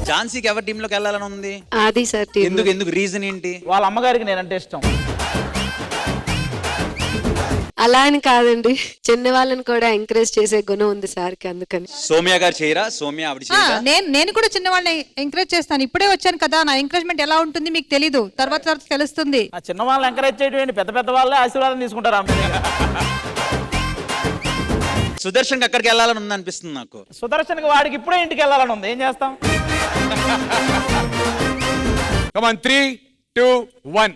ఝాన్సీకి ఎవరి టీంలోకి వెళ్ళాలని ఉంది? ఆది సార్ టీం. ఎందుకు రీజన్ ఏంటి? వాళ్ళ అమ్మగారికి నేనంటే ఇష్టం. అలా అని కాదండి, చిన్న వాళ్ళని కూడా ఎంకరేజ్ చేసే గుణం ఉంది సార్కి, అందుకని. సౌమ్య గారు చేయరా? సౌమ్య ఆవిడ చేయరా? నేను కూడా చిన్న వాళ్ళని ఎంకరేజ్ చేస్తాను. ఇప్పుడే వచ్చాను కదా, నా ఎంకరేజ్మెంట్ ఎలా ఉంటుంది మీకు తెలీదు, తర్వాత తెలుస్తుంది. ఆ చిన్న వాళ్ళని ఎంకరేజ్ చేయడం పెద్ద పెద్ద వాళ్ళే ఆశీర్వాదం తీసుకుంటారు. సుదర్శన్ అక్కడికి వెళ్ళాలని ఉంది అనిపిస్తుంది నాకు. సుదర్శన్ వాడికి ఇప్పుడే ఇంటికి వెళ్ళాలని ఉంది, ఏం చేస్తాం? Come on, 3, 2, 1.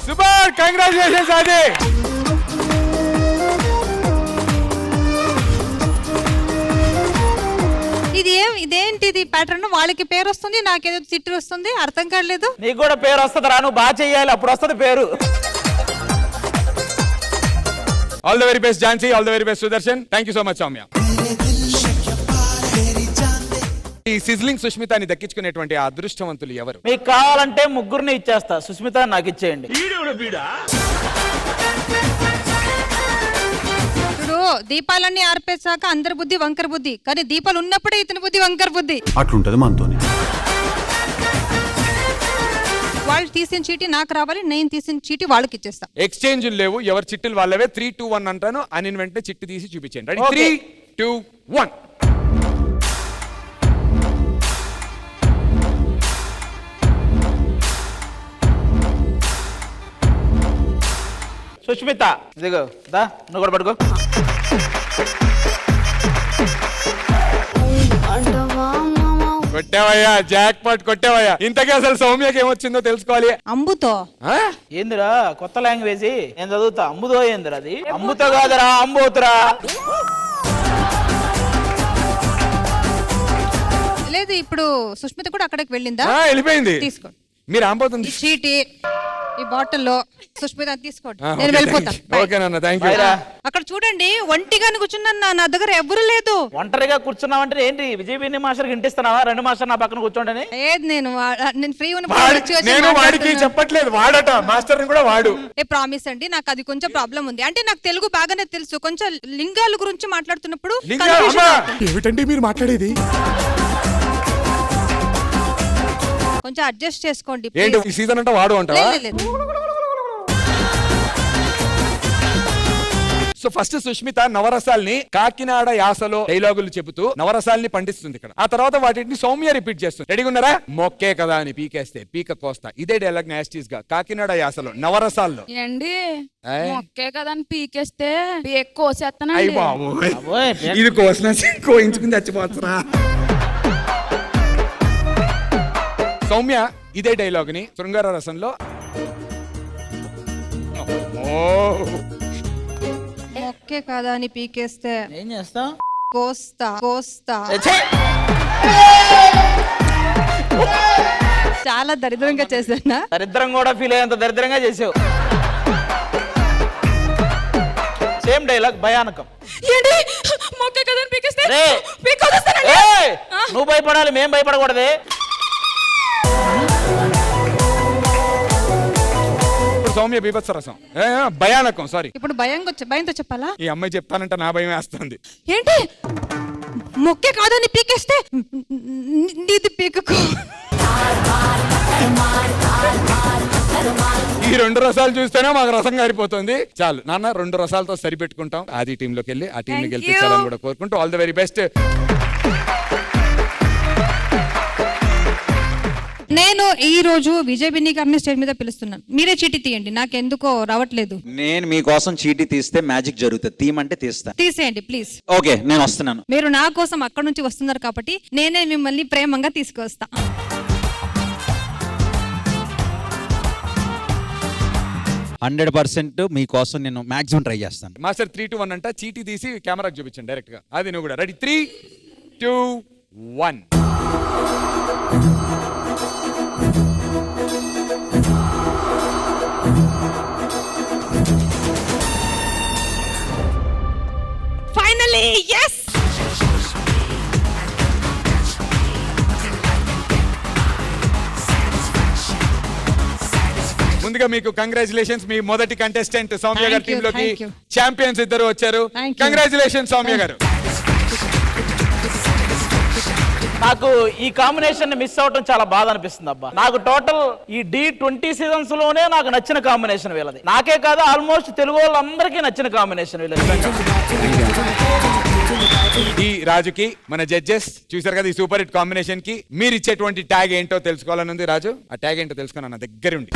Super! Congratulations, Adi! ఇదేంటిది ప్యాటర్న్? వాళ్ళకి పేరు వస్తుంది, నాకేదో తిట్టు వస్తుంది, అర్థం కావట్లేదు. నీకు కూడా పేరు వస్తుంది రా, నువ్వు బాగా చెయ్యాలి, అప్పుడు వస్తుంది పేరు. All the very best, Jhansi. All the very best, Sudarshan. Thank you so much, Soumya. ఈ సిజ్లింగ్ సుష్మితని దక్కించుకునేటువంటి ఆ అదృష్టవంతులు ఎవరు? మీకు కావాలంటే ముగ్గురిని ఇచ్చేస్తా, సుస్మిత నాకు ఇచ్చేయండి. ఇప్పుడు దీపాలన్నీ ఆర్పేసాక అందరి బుద్ధి వంకర బుద్ధి, కానీ దీపాలు ఉన్నప్పుడే ఇతని బుద్ధి వంకర బుద్ధి. అట్లుంటది మనతోని. వాళ్ళు తీసిన చీటీ నాకు రావాలి, నేను తీసిన చీటీ వాళ్ళకి ఇచ్చేస్తా. ఎక్స్చేంజ్ లేవు, ఎవరి చిట్టులు వాళ్ళవే. 3, 2, 1 అంటాను, అని వెంటనే చిట్టు తీసి చూపించండి. రెడీ? 3, 2, 1. సుష్మిత ఇదిగో దా, నువ్వు కూడా పడుకో. కొట్టావయ్యా, జాక్ పాట్ కొట్టావయ్యా. ఇంతకీ అసలు సౌమ్యకి ఏమొచ్చిందో తెలుసుకోవాలి. అంబుతో. ఏందిరా కొత్త లాంగ్వేజ్? నేను చదువుతా. అంబుతో ఏందిరా? అది అంబుతో కాదురా, అంబోతురా. లేదు, ఇప్పుడు సుష్మిత కూడా అక్కడికి వెళ్ళిందా? వెళ్ళిపోయింది. తీసుకో. మీరు ఆంబోతుంది చీటీ ఈ బాటిల్లో సుష్మిత తీసుకోండి, నేను వెళ్ళిపోతాను. ఓకేనన్నా, థ్యాంక్ యూ. అక్కడ చూడండి, ఒంటిగాని కూర్చున్నా, నా దగ్గర ఎవరు లేదు. ఒంటరిగా కూర్చున్నావంటే ఏంటి? విజయ్ మాస్టర్ ఇంటిస్తున్నావా? 2 మాస్టర్ నా పక్కన కూర్చోండి. నేను ఫ్రీ నేను వాడికి చెప్పట్లేదు, వాడట మాస్టర్ కూడా వాడు. ప్రామిస్ అండి, నాకు అది కొంచెం ప్రాబ్లం ఉంది. అంటే నాకు తెలుగు బాగానే తెలుసు, కొంచెం లింగాల గురించి మాట్లాడుతున్నప్పుడు ఏమిటండి మీరు మాట్లాడేది? కొంచెం అడ్జస్ట్ చేసుకోండి. ఏంటి ఈ సీజన్ అంటే వాడు అంటావా? సో ఫస్ట్ సుష్మిత నవరసాల్ని కాకినాడ యాసలో డైలాగులు చెబుతూ నవరసాల్ని పండిస్తుంది ఇక్కడ. ఆ తర్వాత వాటిని సౌమ్య రిపీట్ చేస్తుంది. రెడీగా ఉన్నారా? మొక్కే కదా అని పీకేస్తే పీక కోస్తా. ఇదే డైలాగ్ యాస్టీస్ గా కాకినాడ యాసలో నవరసాల్లో. ఏంటి మొక్కే కదా అని పీకేస్తే పీక కోసేస్తానండి. అయ్య బాబోయ్, ఇది కోసిన కోయించుకుని చచ్చిపోతున్నా. సౌమ్య ఇదే డైలాగ్ ని శృంగార రసంలో మొక్కే కదా అని పీకేస్తే ఏం చేస్తాం? కోస్తా. చాలా దరిద్రంగా చేశానా? దరిద్రం కూడా ఫీల్ అయ్యేంత దరిద్రంగా చేసావు. సేమ్ డైలాగ్, భయానకం. మొక్కే కదా అని పీకేస్తే నువ్వు భయపడాలి, మేం భయపడకూడదే. సౌమ్య బీభత్సరసం, భయానకం. సారీ, ఇప్పుడు భయంతో చెప్పాలా? ఈ అమ్మాయి చెప్తానంటే నా భయం వేస్తుంది. ఏంటి మొక్కే కాదని పీకేస్తే నీది పీకకు. ఈ 2 రసాలు చూస్తేనే మాకు రసం గారిపోతుంది. చాలు నాన్న, 2 రసాలతో సరిపెట్టుకుంటాం. ఆది టీమ్ లోకి వెళ్ళి ఆ టీం ని గెలిపించాలని కూడా కోరుకుంటూ ఆల్ ది వెరీ బెస్ట్. నేను ఈ రోజు విజయ్ బిన్ని గారిని స్టేజ్ మీద పిలుస్తున్నాను. మీరే చీటీ తీయండి, నాకెందుకో రావట్లేదు. నేను మీకోసం చీటీ తీస్తే మ్యాజిక్ జరుగుతుంది. తీయమంటే తీస్తా. తీసేయండి ప్లీజ్. ఓకే, నేను వస్తున్నాను. మీరు నా కోసం అక్కడ నుంచి వస్తున్నారు కాబట్టి నేనే మిమ్మల్ని ప్రేమంగా తీసుకొస్తా. %100% మీకోసం నేను మాక్సిమం ట్రై చేస్తాను. మాస్టర్ 3, 2, 1 అంట. చీటీ తీసి కెమెరాకి చూపించండి డైరెక్ట్ గా. అది నువ్వు కూడా రెడీ? 3, 2, 1. Finally, yes! ముందుగా మీకు కంగ్రాచులేషన్స్. మీ మొదటి కంటెస్టెంట్ సౌమ్య గారి Thank you, టీమ్ లోకి thank you. ఛాంపియన్స్ ఇద్దరు వచ్చారు. Thank you. కంగ్రాచులేషన్స్ సౌమ్య గారు. నాకు ఈ కాంబినేషన్ మిస్ అవటం చాలా బాధ అనిపిస్తుంది అబ్బా. నాకు టోటల్ ఈ D20 సీజన్స్ లోనే నాకు నచ్చిన కాంబినేషన్ వీళ్ళది. నాకే కాదు ఆల్మోస్ట్ తెలుగు వాళ్ళందరికీ నచ్చిన కాంబినేషన్ వీళ్ళది. ఈ రాజుకి మన జడ్జెస్ చూసారు కదా, ఈ సూపర్ హిట్ కాంబినేషన్ కి మీరు ఇచ్చేటువంటి ట్యాగ్ ఏంటో తెలుసుకోవాలని ఉంది. రాజు, ఆ ట్యాగ్ ఏంటో తెలుసుకున్నా నా దగ్గర ఉండి.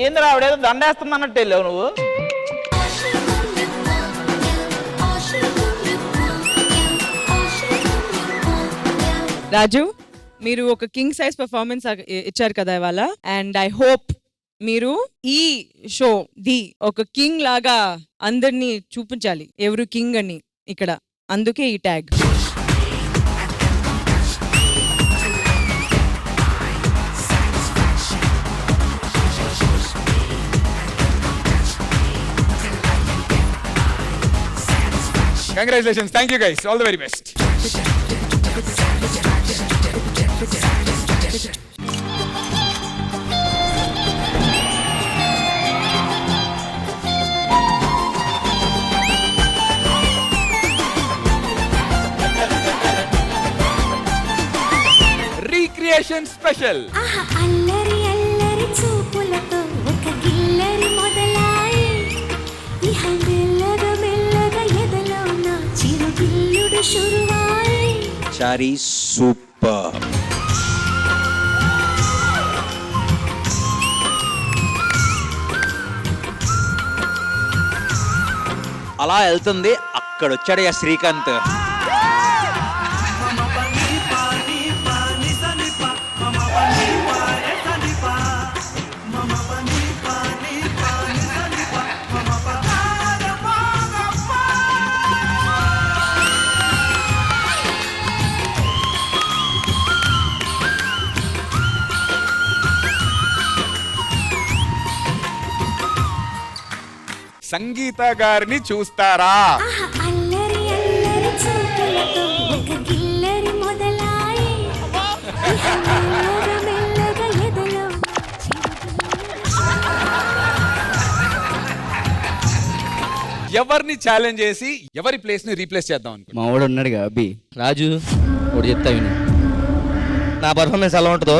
ఏంది ఆవిడేదో దండేస్తున్నట్టు వెళ్ళావు నువ్వు. రాజు, మీరు ఒక కింగ్ సైజ్ పర్ఫార్మెన్స్ ఇచ్చారు కదా ఇవాళ, అండ్ ఐ హోప్ మీరు ఈ షో ది ఒక కింగ్ లాగా అందరినీ చూపించాలి ఎవరు కింగ్ అని ఇక్కడ. అందుకే ఈ tag. Congratulations. Thank you guys. All the very best. Recreation special. అల్లరి అల్లరి చూపులతో ఒక గిల్లరి మొదలాయి ఇహ మెల్లగా మెల్లగా ఎదలో నా చిరుగిల్లుడు శురువాయి. చారీ సూపర్. అలా వెళ్తుంది, అక్కడ వచ్చాడు శ్రీకాంత్. సంగీత గారిని చూస్తారా? అల్లరి అల్లరి చూపులతో ఒక గిల్లరి మొదలాయి ఇహ మెల్లగా మెల్లగా ఎదలో ఎవరిని ఛాలెంజ్ చేసి ఎవరి ప్లేస్ ని రీప్లేస్ చేద్దాం అనుకో. మా వాడు ఉన్నాడుగా అబ్బి రాజు, ఒకటి చెప్తా విను. నా పర్ఫార్మెన్స్ ఎలా ఉంటుందో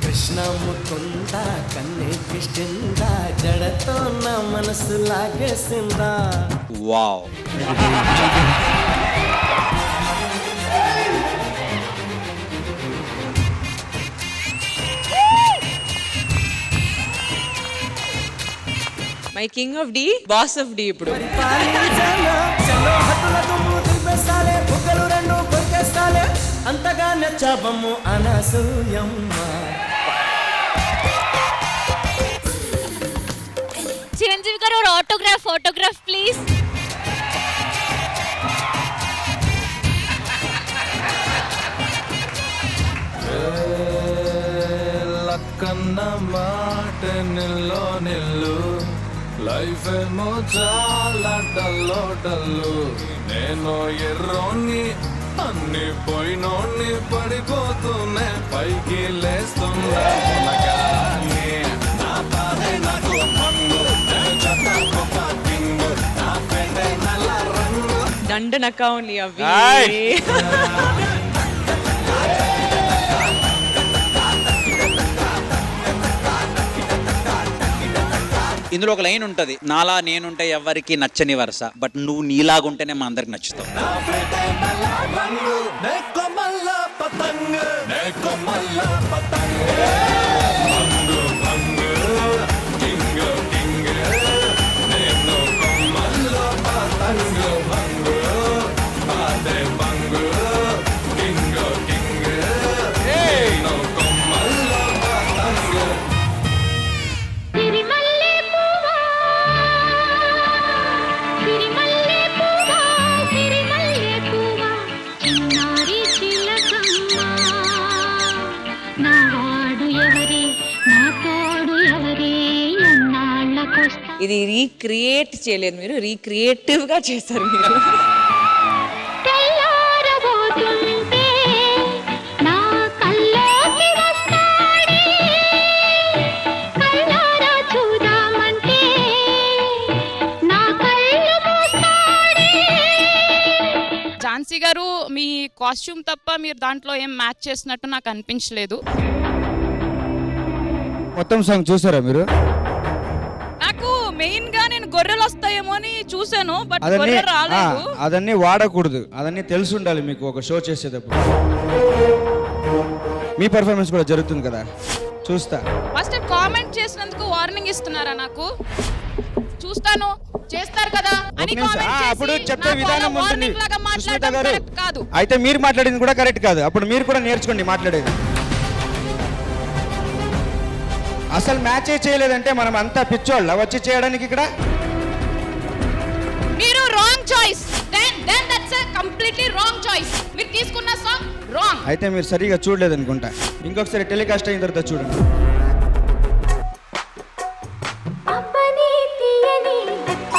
కృష్ణముకుందా కన్నే కృష్ణిందా జడతో నా మనసు లాగేసిందా. Wow. My king of the, boss of the. ఇప్పుడు అంతగా నచ్చాబమ్ము అనసూయమ్మ. చిరంజీవి గారు ఆటోగ్రాఫ్ ప్లీజ్. లక్కన్న మాట నిల్లో నిల్లు, లైఫ్ ఏమో చాలా డల్లో డల్లు. నేను ఎర్రోని అన్ని పోయినోని పడిపోతూనే పైకి లేస్తున్నా మునగానే. నా బాధే నాకు మంగు, నా పెండే నల్ల రంగు. దండనక ఓన్లీ అవి. ఇందులో ఒక లైన్ ఉంటది, నాలా నేనుంటే ఎవరికి నచ్చని వరుస, బట్ నువ్వు నీలాగుంటేనే మా అందరికి నచ్చుతావు. నా తోడు ఎవరే ఎన్నాళ్ళకొస్తా ఇది రీక్రియేట్ చేయలేదు మీరు, రీక్రియేటివ్ గా చేశారు మీరు. తెల్లారబోతుంటే నా కల్లోకి వస్తాడే కల్లారా చూద్దామంటే నా కళ్ళు మూస్తాడే. ఝాన్సీ గారు మీ కాస్ట్యూమ్ తప్ప మీరు దాంట్లో ఏం మ్యాచ్ చేసినట్టు నాకు అనిపించలేదు. మొత్తం సాంగ్ చూసారా మీరు? నాకు మెయిన్ గా నేను గొర్రెలు వస్తాయేమో అని చూసాను, బట్ గొర్రె రాలేదు. అదన్నీ వాడకూడదు, అదన్నీ తెలిసి ఉండాలి మీకు ఒక షో చేసేటప్పుడు. మీ పర్ఫార్మెన్స్ కూడా జరుగుతుంది కదా, చూస్తా. ఫస్ట్ కామెంట్ చేసినందుకు వార్నింగ్ ఇస్తున్నారా నాకు? చూస్తాను చేస్తారు కదా అని ఒక నిమిషం. కామెంట్ అప్పుడు చేసి చెప్పే నాకు విధానం అలా ఉంటుంది. వార్నింగ్ లాగా సుస్మిత మాట్లాడడం గారు, కరెక్ట్ కాదు. అయితే మీరు మాట్లాడింది కూడా కరెక్ట్ కాదు. అప్పుడు మీరు కూడా నేర్చుకోండి మాట్లాడేది. అసలు మ్యాచే చేయలేదంటే మనం అంతా పిచ్చోళ్ళ వచ్చి చేయడానికి ఇక్కడ. మీరు wrong choice, then that's a completely wrong choice. మీరు తీసుకున్న సాంగ్ రాంగ్. అయితే మీరు సరిగా చూడలేదు అనుకుంటా. ఇంకొకసారి టెలికాస్ట్ అయిన తర్వాత చూడండి. అబ్బని తీయని దెబ్బ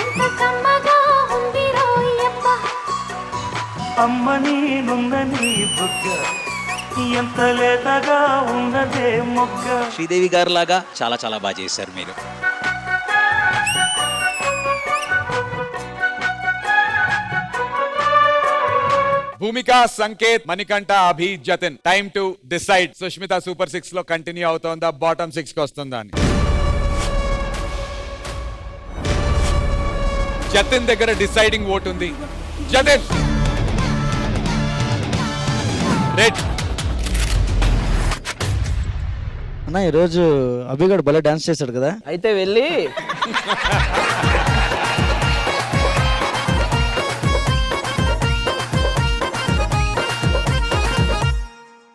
ఎంత కమ్మగా ఉంది రోయప్ప. అమ్మని నుందని బుగ్గ ఎంత లేతగా ఉన్నదే మొగ్గ. శ్రీదేవి గారు లాగా చాలా చాలా బాగా చేశారు మీరు. Bhumika, Sanket, Manikanta, Abhi, Jatin. Time to decide. Sushmita super 6 లో కంటిన్యూ అవుతోందా, బాటమ్ 6 కి వస్తుందా అని. జతిన్ దగ్గర డిసైడింగ్ ఓట్ ఉంది. జతిన్ రెడ్. అన్న ఈరోజు అభిగాడు భలే డాన్స్ చేశాడు కదా. అయితే వెళ్ళి